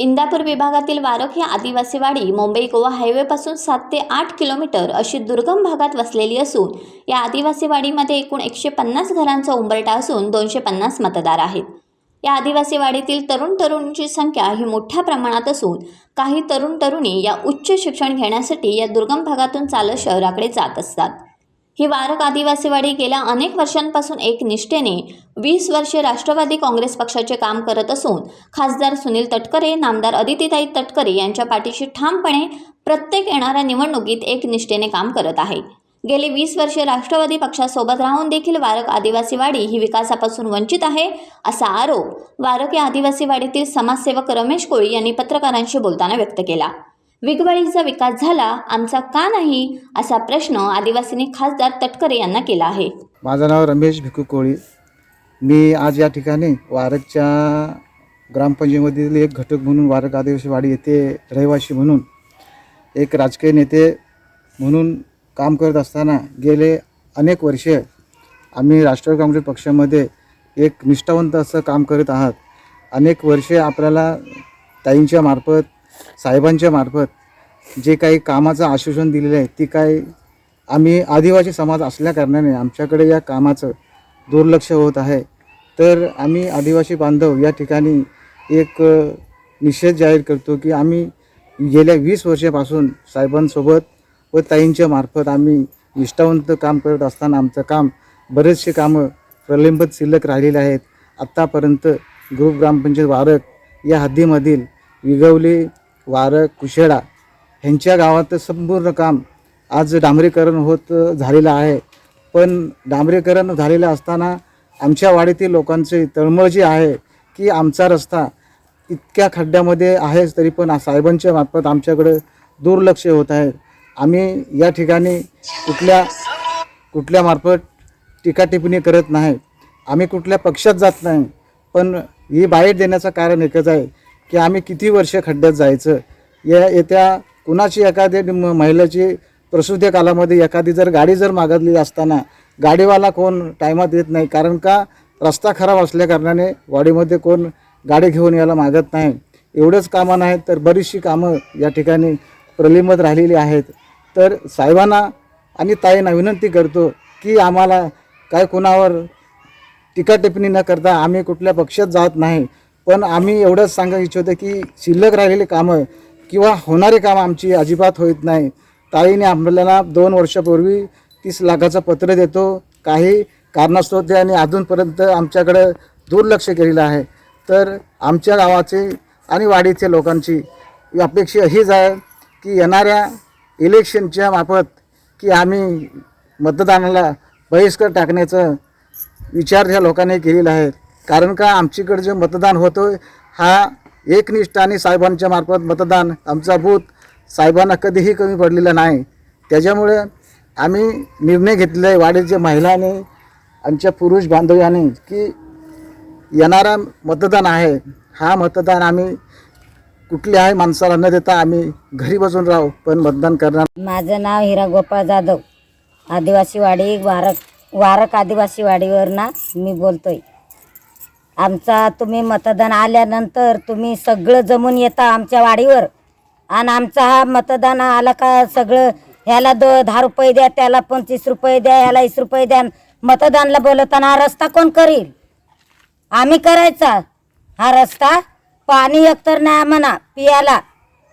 इंदापूर विभागातील वारक ही आदिवासी वाडी मुंबई गोवा हायवेपासून 7 ते 8 किलोमीटर अशी दुर्गम भागात वसलेली असून या आदिवासी वाडीमध्ये एकूण 150 घरांचा उंबरठा असून 250 मतदार आहेत। या आदिवासी वाडीतील तरुण तरुणींची संख्या ही मोठ्या प्रमाणात असून काही तरुण तरुणी या उच्च शिक्षण घेण्यासाठी या दुर्गम भागातून चालत शहराकडे जात असतात। ही वारक आदिवासी वाडी गेल्या अनेक वर्षांपासून एक निष्ठेने 20 वर्षे राष्ट्रवादी काँग्रेस पक्षाचे काम करत असून खासदार सुनील तटकरे, नामदार अदितीताई तटकरे यांच्या पाठीशी ठामपणे प्रत्येक येणाऱ्या निवडणुकीत एक निष्ठेने काम करत आहे। गेली 20 वर्षे राष्ट्रवादी पक्षासोबत राहून देखील वारक आदिवासी वाडी ही विकासापासून वंचित आहे असा आरोप वारक या आदिवासी वाडीतील समाजसेवक रमेश कोळी यांनी पत्रकारांशी बोलताना व्यक्त केला। विगवाडीचा विकास झाला, आमचा का नाही असा प्रश्न आदिवासींनी खासदार तटकरे यांना केला आहे। माझं नाव रमेश भिकू कोळी। मी आज या ठिकाणी वारकच्या ग्रामपंचायतीमधील एक घटक म्हणून वारक आदिवासी वाडी येथे रहिवासी म्हणून एक राजकीय नेते म्हणून काम करत असताना गेले अनेक वर्षे आम्ही राष्ट्रवादी काँग्रेस पक्षामध्ये एक निष्ठावंत असं काम करत आहात। अनेक वर्षे आपल्याला ताईंच्या मार्फत, साहेबांच्या मार्फत जे काही कामाचं आश्वासन दिलेलं आहे ती काय आम्ही आदिवासी समाज असल्याकारणाने आमच्याकडे या कामाचं दुर्लक्ष होत आहे। तर आम्ही आदिवासी बांधव या ठिकाणी एक निषेध जाहीर करतो की आम्ही गेल्या 20 वर्षापासून साहेबांसोबत व ताईंच्या मार्फत आम्ही निष्ठावंत काम करत असताना आमचं काम बरेचसे कामं प्रलंबित शिल्लक राहिलेले आहेत। आत्तापर्यंत ग्रुप ग्रामपंचायत वारक या हद्दीमधील विगवली, वारक, कुशेडा ह्यांच्या गावात संपूर्ण काम आज डांबरीकरण होत झालेलं आहे। पण डांबरीकरण झालेलं असताना आमच्या वाडीतील लोकांची तळमळ जी आहे की आमचा रस्ता इतक्या खड्ड्यामध्ये आहे तरी पण साहेबांच्या मार्फत आमच्याकडे दुर्लक्ष होत आहे। आम्ही या ठिकाणी कुठल्या मार्फत टीका टिप्पणी करत नाही, आम्ही कुठल्या पक्षात जात नाही, पण ही बाहेर देण्याचं कारण एकच आहे की आम्ही किती वर्ष खड्ड्यात जायचं। येत्या कुणाची एखादी महिलेची प्रसूती कालामध्ये एखादी जर गाडी जर मागितली असताना गाडीवाला कोण टायमात येत नाही, कारण का रस्ता खराब असल्याकारणाने वाडीमध्ये कोण गाडी घेऊन यायला मागत नाही। एवढंच कामं नाही तर बरीचशी कामं या ठिकाणी प्रलंबित राहिलेली आहेत। तर साहेबांना आणि ताईंना विनंती करतो की आम्हाला काय कुणावर टीका टिप्पणी न करता आम्ही कुठल्या पक्षात जात नाही, पण आम्ही एवढंच सांगू इच्छितो की शिल्लक राहिलेली कामं किंवा होणारी कामं आमची अजिबात होत नाही। ताईने आपल्याला 2 वर्षापूर्वी 30 लाखाचं पत्र देतो, काही कारणास्तव ते आणि अजूनपर्यंत आमच्याकडे दुर्लक्ष केलेलं आहे। तर आमच्या गावाचे आणि वाडीच्या लोकांची अपेक्षा हीच आहे की येणाऱ्या इलेक्शनच्या मार्फत की आम्ही मतदानाला बहिष्कार टाकण्याचा विचार ह्या लोकांनी केलेला आहे। कारण का आमच्याकडे जे मतदान होतं हा एकनिष्ठ आणि साहेबांच्या मार्फत मतदान आमचा बूथ साहेबांना कधीही कमी पडलेला नाही। त्याच्यामुळे आम्ही निर्णय घेतलेला आहे वाडीच्या महिलांनी, आमच्या पुरुष बांधवांनी की येणारा मतदान आहे हा मतदान आम्ही कुठल्याही माणसाला न देता आम्ही घरी बसून राहू पण मतदान करणार। माझं नाव हिरा गोपाळ जाधव, आदिवासी वाडी वारक आदिवासी वाडीवर ना मी बोलतोय। आमचा तुम्ही मतदान आल्यानंतर तुम्ही सगळं जमून येता आमच्या वाडीवर आणि आमचा हा मतदान आला का सगळं ह्याला 10 रुपये द्या, त्याला 25 रुपये द्या, ह्याला 20 रुपये द्या। मतदानला बोलताना हा रस्ता कोण करील? आम्ही करायचा हा रस्ता। पाणी एकतर नाही म्हणा पियाला,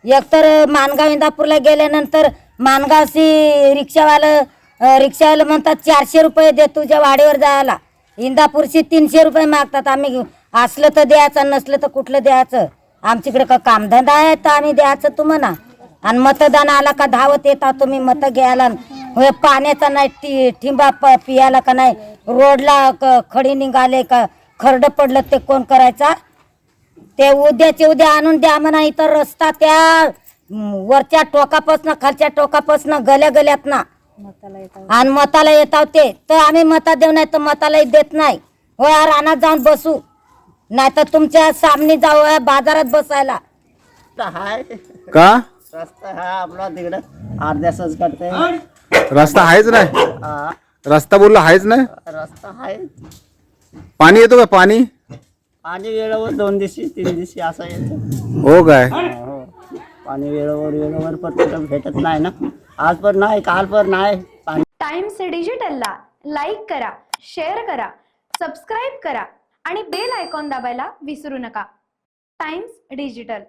एकतर माणगाव इंदापूरला गेल्यानंतर माणगावशी रिक्षावाला म्हणतात 400 रुपये दे तुझ्या वाडीवर जायला, इंदापूरशी 300 रुपये मागतात। आम्ही असलं तर द्यायचं, नसलं तर कुठलं द्यायचं? आमच्याकडे का कामधंदा आहे तर आम्ही द्यायचं तुम्हाला? आणि मतदान आला का धावत येता तुम्ही मतं घ्यायला, होय पाण्याचा नाही ठिंबा पियाला का नाही, रोडला खडी निघाले का खरडं पडलं ते कोण करायचा? ते उद्याचे उद्या आणून द्या म्हणा। इतर रस्ता त्या वरच्या टोकापासनं खालच्या टोकापासनं गल्यात ना आणि मताला येताव ते तर आम्ही मता देऊ, नाही तर मतालाही देत नाही। हो रानात जाऊन बसू, नाही तर तुमच्या सामने जाऊ बाजारात बसायला। का रस्ता हा आपला तिकडे अर्ध्यासच करते, रस्ता आहेच नाही? रस्ता बोलला आहेच नाही? रस्ता आहे, पाणी येतो का? पाणी पाणी वेळेवर 2 दिवशी 3 दिवशी असं येतं. हो काय? हो, पाणी वेळेवर पण कुठं भेटत नाही ना. आज पण नाही, काल पण नाही पाणी. टाइम्स डिजिटलला लाईक करा, शेअर करा, सबस्क्राईब करा आणि बेल आयकॉन दाबायला विसरू नका. Times digital.